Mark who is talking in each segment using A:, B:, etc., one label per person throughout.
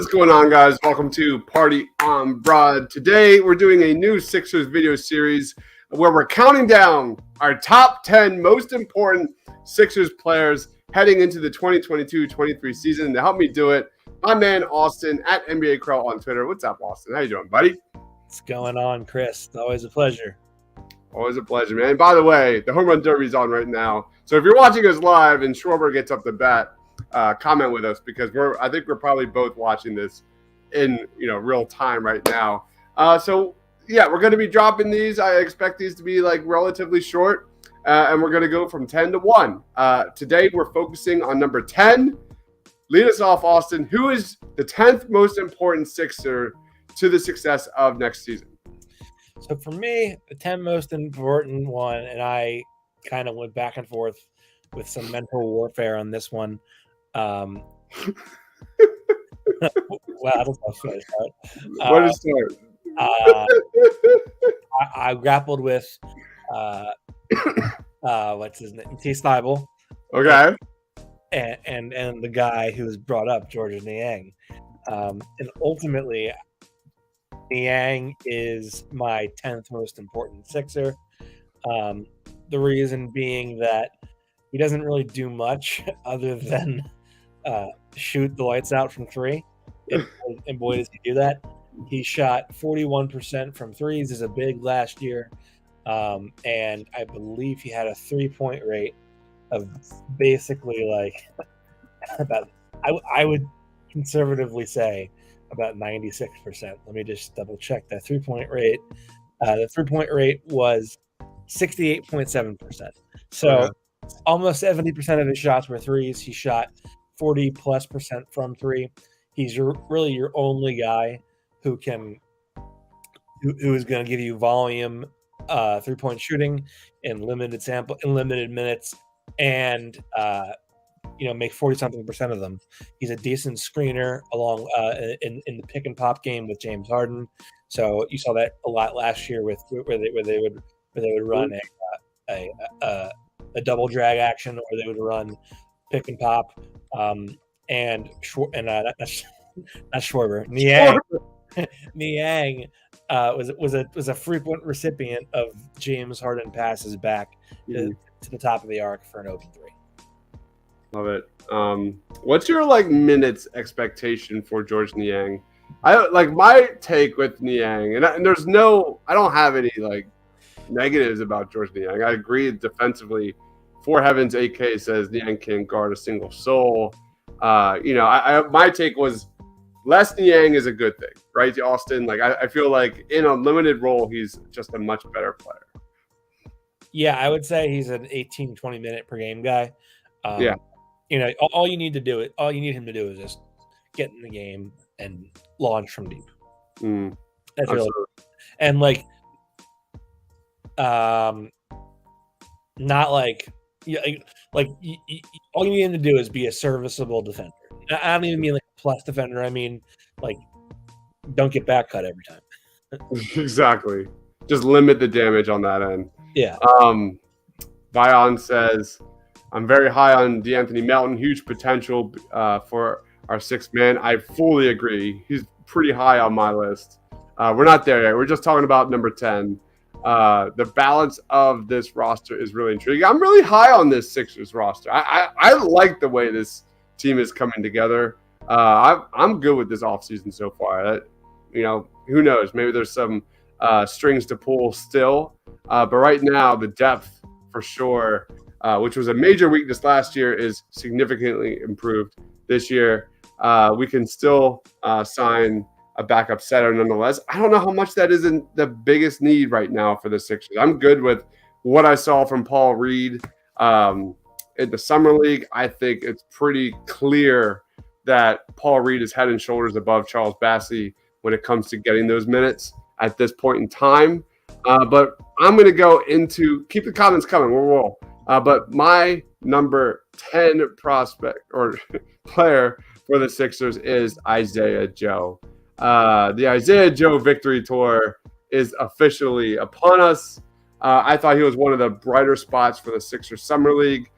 A: What's going on, guys? Welcome to Party on Broad. Today, we're doing a new Sixers video series where we're counting down our top 10 most important Sixers players heading into the 2022-23 season. To help me do it, my man Austin at NBA Crow on Twitter. What's up, Austin? How you doing, buddy?
B: What's going on, Chris? It's always a pleasure.
A: Always a pleasure, man. By the way, the Home Run Derby is on right now. So if you're watching us live and Schwarber gets up the bat, comment with us because I think we're probably both watching this in real time right now. So yeah, we're going to be dropping these. I expect these to be like relatively short, and we're going to go from 10 to 1. Today we're focusing on number 10. Lead us off, Austin. Who is the 10th most important Sixer to the success of next season?
B: So for me, the 10 most important one, and I kind of went back and forth with some mental warfare on this one. Wow, that's not fair.
A: What is start?
B: I grappled with what's his name, T. Stiebel.
A: Okay.
B: And the guy who was brought up, George Niang. And ultimately, Niang is my 10th most important Sixer. The reason being that he doesn't really do much other than shoot the lights out from three. And boy, does he do that. He shot 41% from threes as a big last year. And I believe he had a 3-point rate of basically like about, I would conservatively say about 96%. Let me just double check that 3-point rate. The 3-point rate was 68.7%. So almost 70% of his shots were threes. He shot 40+% from three. He's really your only guy who is going to give you volume 3-point shooting in limited minutes and make 40-something% of them. He's a decent screener along in the pick and pop game with James Harden. So you saw that a lot last year with where they would run a double drag action, or they would run pick and pop. Not Schwarber. Niang was a frequent recipient of James Harden passes back to the top of the arc for an open three.
A: Love it. What's your minutes expectation for George Niang? My take with Niang, and there's I don't have any negatives about George Niang. I agree defensively. For Heaven's AK says Niang can't guard a single soul. My take was less Niang is a good thing, right, Austin? I feel like in a limited role, he's just a much better player.
B: Yeah, I would say he's an 18, 20 minute per game guy.
A: Yeah.
B: All you need him to do is just get in the game and launch from deep. That's really, and not all you need him to do is be a serviceable defender. I don't even mean a plus defender. I mean don't get back cut every time.
A: Exactly. Just limit the damage on that end.
B: Yeah.
A: Vion says, I'm very high on DeAnthony Melton. Huge potential for our sixth man. I fully agree. He's pretty high on my list. We're not there yet. We're just talking about number 10. The balance of this roster is really intriguing. I'm really high on this Sixers roster. I like the way this team is coming together. I'm good with this offseason so far. Who knows? Maybe there's some strings to pull still. But right now, the depth for sure, which was a major weakness last year, is significantly improved this year. We can still sign a backup setter nonetheless. I don't know how much that isn't the biggest need right now for the Sixers. I'm good with what I saw from Paul Reed in the Summer League. I think it's pretty clear that Paul Reed is head and shoulders above Charles Bassey when it comes to getting those minutes at this point in time. But I'm going to go into – keep the comments coming. We'll roll. But my number 10 prospect or player for the Sixers is Isaiah Joe. The Isaiah Joe victory tour is officially upon us. I thought he was one of the brighter spots for the Sixers Summer League,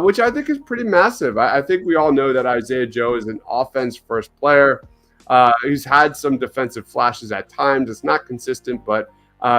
A: which I think is pretty massive. I think we all know that Isaiah Joe is an offense-first player. He's had some defensive flashes at times. It's not consistent, but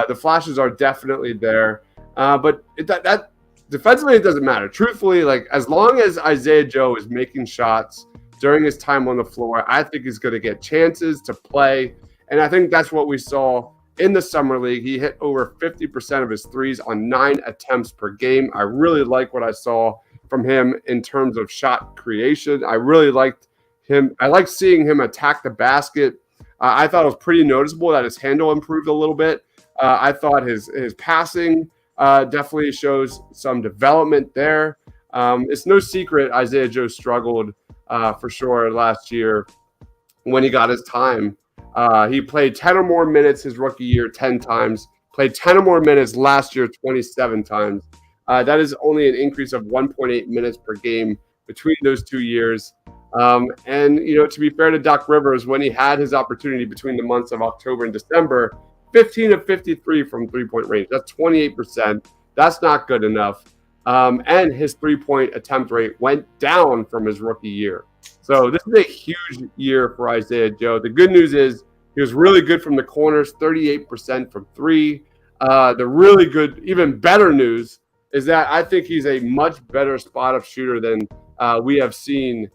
A: the flashes are definitely there. But that defensively, it doesn't matter. Truthfully, like as long as Isaiah Joe is making shots during his time on the floor, I think he's going to get chances to play. And I think that's what we saw in the Summer League. He hit over 50% of his threes on 9 attempts per game. I really like what I saw from him in terms of shot creation. I really liked him. I like seeing him attack the basket. I thought it was pretty noticeable that his handle improved a little bit. I thought his passing definitely shows some development there. It's no secret Isaiah Joe struggled for sure last year when he got his time. He played 10 or more minutes his rookie year 10 times, played 10 or more minutes last year 27 times. That is only an increase of 1.8 minutes per game between those 2 years. And, to be fair to Doc Rivers, when he had his opportunity between the months of October and December, 15 of 53 from three-point range. That's 28%. That's not good enough. And his three-point attempt rate went down from his rookie year. So this is a huge year for Isaiah Joe. The good news is he was really good from the corners, 38% from three. The really good, even better news is that I think he's a much better spot-up shooter than we have seen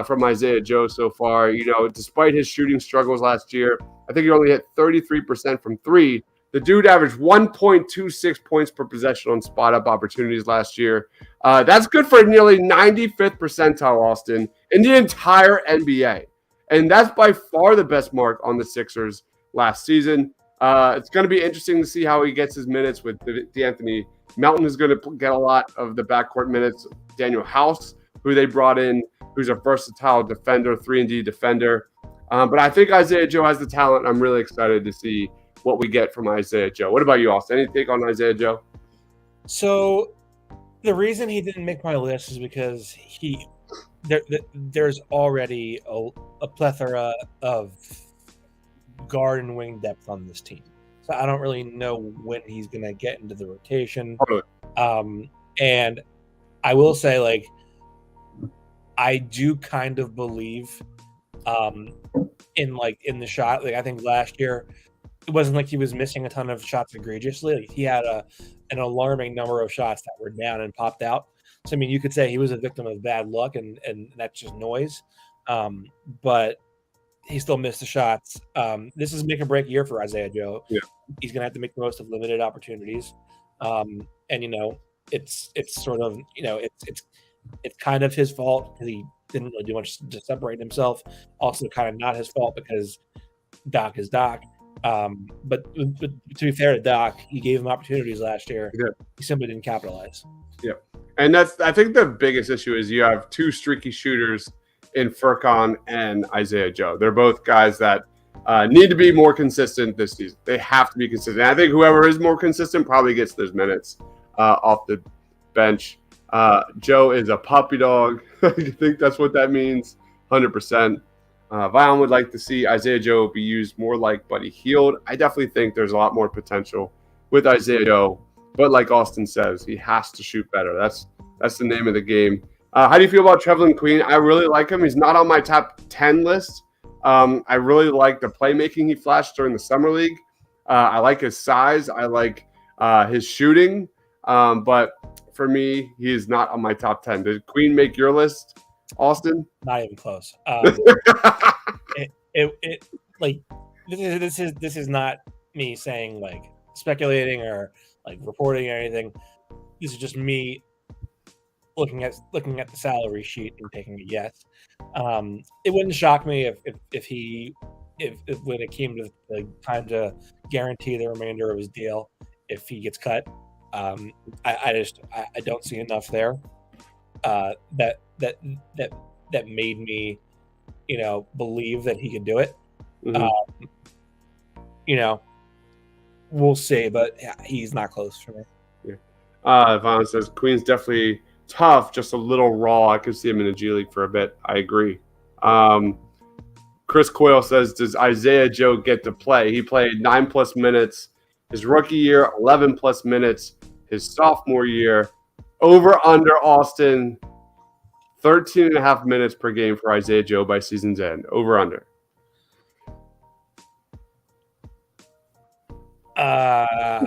A: from Isaiah Joe so far. Despite his shooting struggles last year, I think he only hit 33% from three. The dude averaged 1.26 points per possession on spot-up opportunities last year. That's good for nearly 95th percentile, Austin, in the entire NBA. And that's by far the best mark on the Sixers last season. It's going to be interesting to see how he gets his minutes with D'Anthony Melton is going to get a lot of the backcourt minutes. Daniel House, who they brought in, who's a versatile defender, 3-and-D defender. But I think Isaiah Joe has the talent. I'm really excited to see what we get from Isaiah Joe. What about you, Austin? Any take on Isaiah Joe?
B: So the reason he didn't make my list is because there's already a plethora of guard and wing depth on this team. So I don't really know when he's going to get into the rotation. And I will say, I do kind of believe in the shot. I think last year it wasn't like he was missing a ton of shots egregiously. He had an alarming number of shots that were down and popped out. So you could say he was a victim of bad luck, and that's just noise. But he still missed the shots. This is make or break year for Isaiah Joe.
A: Yeah.
B: He's gonna have to make the most of limited opportunities. And it's sort of it's kind of his fault because he didn't really do much to separate himself. Also, kind of not his fault because Doc is Doc. But to be fair to Doc, he gave him opportunities last year.
A: Yeah.
B: He simply didn't capitalize.
A: Yeah, and I think the biggest issue is you have two streaky shooters in Furkan and Isaiah Joe. They're both guys that need to be more consistent this season. They have to be consistent. I think whoever is more consistent probably gets those minutes off the bench. Joe is a puppy dog. I think that's what that means, 100%. Vion would like to see Isaiah Joe be used more like Buddy Hield. I definitely think there's a lot more potential with Isaiah Joe. But like Austin says, he has to shoot better. That's the name of the game. How do you feel about Trevelin Queen? I really like him. He's not on my top 10 list. I really like the playmaking he flashed during the Summer League. I like his size. I like his shooting. But for me, he is not on my top 10. Did Queen make your list, Austin?
B: Not even close. This is not me saying speculating or reporting or anything. This is just me looking at the salary sheet and taking a yes. It wouldn't shock me if when it came to the time to guarantee the remainder of his deal, if he gets cut. I don't see enough there that made me believe that he could do it.
A: Mm-hmm.
B: We'll see, but yeah, he's not close for me.
A: Yeah. Vaughn says Queen's definitely tough, just a little raw. I could see him in the G League for a bit. I agree. Chris Coyle says, does Isaiah Joe get to play? He played 9+ minutes his rookie year, 11+ minutes his sophomore year. Over under Austin, 13.5 minutes per game for Isaiah Joe by season's end. Over under.
B: Uh,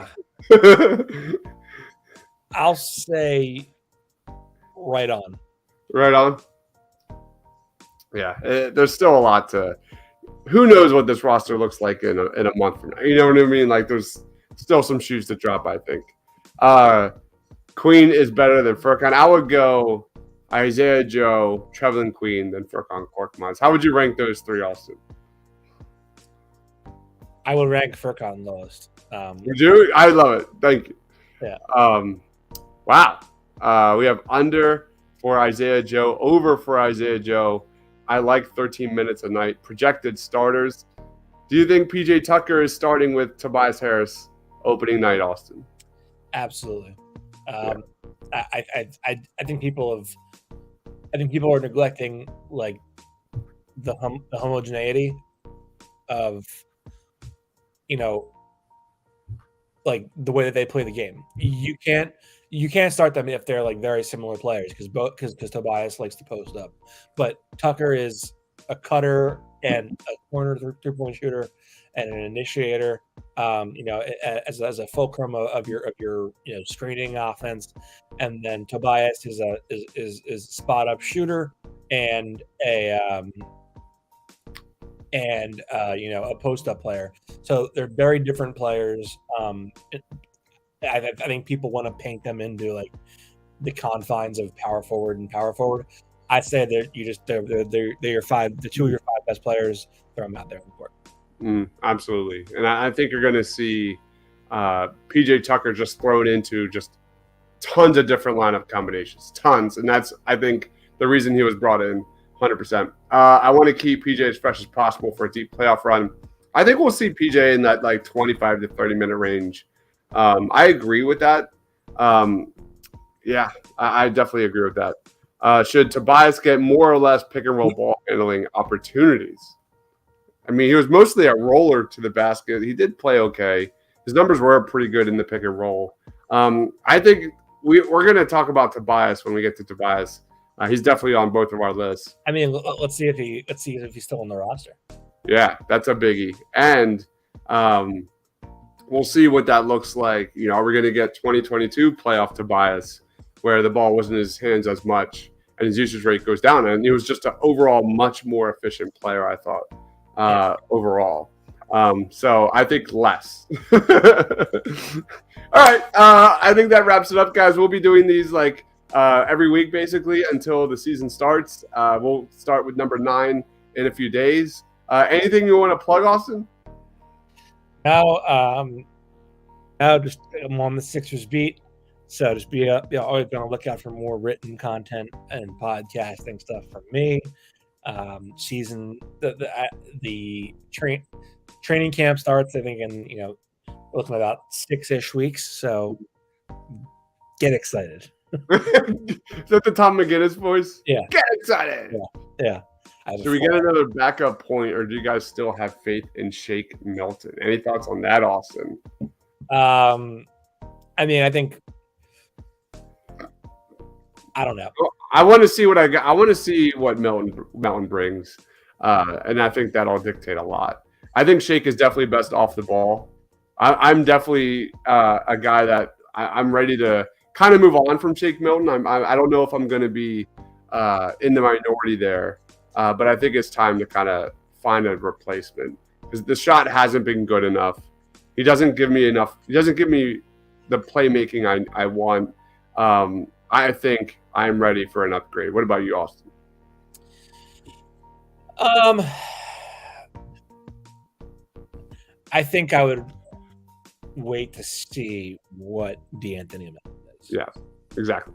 B: I'll say right on.
A: Right on. Yeah, there's still a lot to. Who knows what this roster looks like in a month from now? You know what I mean? Like, there's still some shoes to drop. I think. Queen is better than Furkan. I would go Isaiah Joe, Trevlin Queen, then Furkan Korkmaz. How would you rank those three, Austin?
B: I would rank Furkan lowest.
A: Would you? I love it. Thank you.
B: Yeah.
A: Wow. We have under for Isaiah Joe, over for Isaiah Joe. I like 13 minutes a night. Projected starters. Do you think PJ Tucker is starting with Tobias Harris opening night, Austin?
B: Absolutely. I think people are neglecting like the homogeneity of, you know, like the way that they play the game. You can't start them if they're like very similar players because Tobias likes to post up, but Tucker is a cutter and a corner 3-point shooter and an initiator. As a fulcrum of your screening offense, and then Tobias is a spot up shooter and a post up player. So they're very different players. I think people want to paint them into like the confines of power forward and power forward. I say they're your five, the two of your five best players. Throw them out there on the court.
A: Absolutely, and I think you're going to see PJ Tucker just thrown into just tons of different lineup combinations, tons, and that's I think the reason he was brought in. 100%. I want to keep PJ as fresh as possible for a deep playoff run. I think we'll see PJ in that like 25 to 30 minute range. I agree with that. I definitely agree with that. Should Tobias get more or less pick and roll ball handling opportunities? I mean, he was mostly a roller to the basket. He did play okay. His numbers were pretty good in the pick and roll. I think we're going to talk about Tobias when we get to Tobias. He's definitely on both of our lists.
B: I mean, let's see if he's still on the roster.
A: Yeah, that's a biggie, and we'll see what that looks like. You know, are we going to get 2022 playoff Tobias, where the ball wasn't in his hands as much and his usage rate goes down, and he was just an overall much more efficient player, I thought, overall. So I think less. All right, I think that wraps it up, guys. We'll be doing these like every week basically until the season starts. We'll start with number 9 in a few days. Anything you want to plug, Austin?
B: Now, just I'm on the Sixers beat, so just be always be on the lookout for more written content and podcasting stuff from me. The training camp starts, I think, in looking about 6-ish weeks. So get excited.
A: Is that the Tom McGinnis voice?
B: Yeah.
A: Get excited.
B: Yeah.
A: Should we get another backup point, or do you guys still have faith in Shake Milton? Any thoughts on that, Austin?
B: I mean, I think I don't know.
A: I want to see what I got. I want to see what Milton brings, and I think that'll dictate a lot. I think Shake is definitely best off the ball. I'm definitely a guy that I'm ready to kind of move on from Shake Milton. I don't know if I'm going to be in the minority there, but I think it's time to kind of find a replacement because the shot hasn't been good enough. He doesn't give me enough. He doesn't give me the playmaking I want. I think I'm ready for an upgrade. What about you, Austin?
B: I think I would wait to see what D'Anthony does.
A: Yeah, exactly.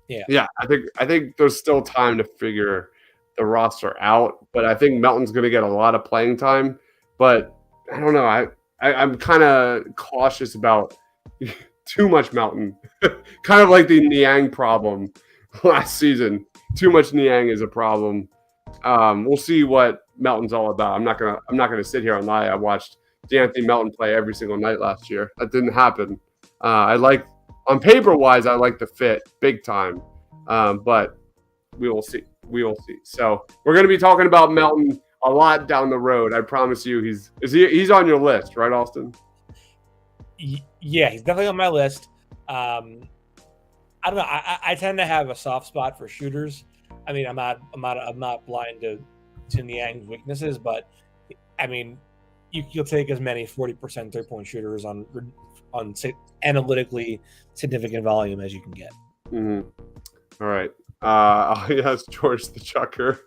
B: Yeah.
A: I think there's still time to figure the roster out, but I think Melton's going to get a lot of playing time. But I don't know. I'm kind of cautious about too much Melton. Kind of like the Niang problem last season. Too much Niang is a problem. We'll see what Melton's all about. I'm not gonna sit here and lie. I watched D'Anthony Melton play every single night last year. That didn't happen. On paper wise, I like the fit big time. But we will see. So we're going to be talking about Melton a lot down the road. I promise you, he's on your list, right, Austin?
B: Yeah, he's definitely on my list. I don't know. I tend to have a soft spot for shooters. I mean, I'm not blind to Niang's weaknesses, but I mean, you'll take as many 40% 3-point shooters on analytically significant volume as you can get.
A: Mm-hmm. All right. Yes, George the Chucker.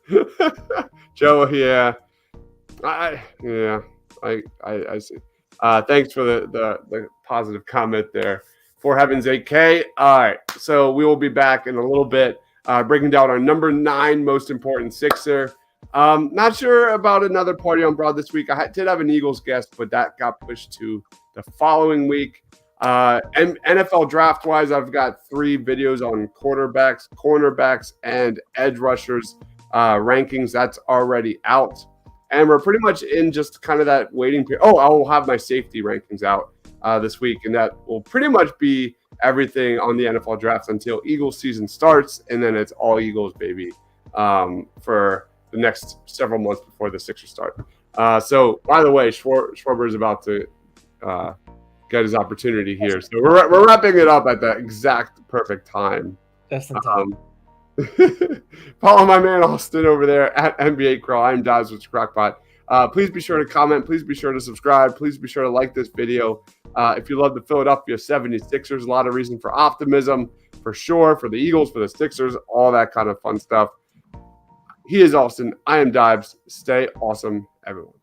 A: Joe, yeah. I see. Thanks for the positive comment there. For heaven's 8K. All right. So we will be back in a little bit, breaking down our number 9 most important Sixer. Not sure about another party on Broad this week. I did have an Eagles guest, but that got pushed to the following week. And NFL draft wise, I've got 3 videos on quarterbacks, cornerbacks, and edge rushers rankings. That's already out. And we're pretty much in just kind of that waiting period. Oh, I will have my safety rankings out this week, and that will pretty much be everything on the NFL draft until Eagles season starts, and then it's all Eagles, baby, for the next several months before the Sixers start. So, by the way, Schwarber is about to get his opportunity here. So we're wrapping it up at that exact perfect time.
B: Just in time.
A: Follow my man Austin over there at NBA Crow. I'm Daz with Crockpot. Please be sure to comment. Please be sure to subscribe. Please be sure to like this video. If you love the Philadelphia 76ers, a lot of reason for optimism, for sure, for the Eagles, for the Sixers, all that kind of fun stuff. He is Austin. I am Dibes. Stay awesome, everyone.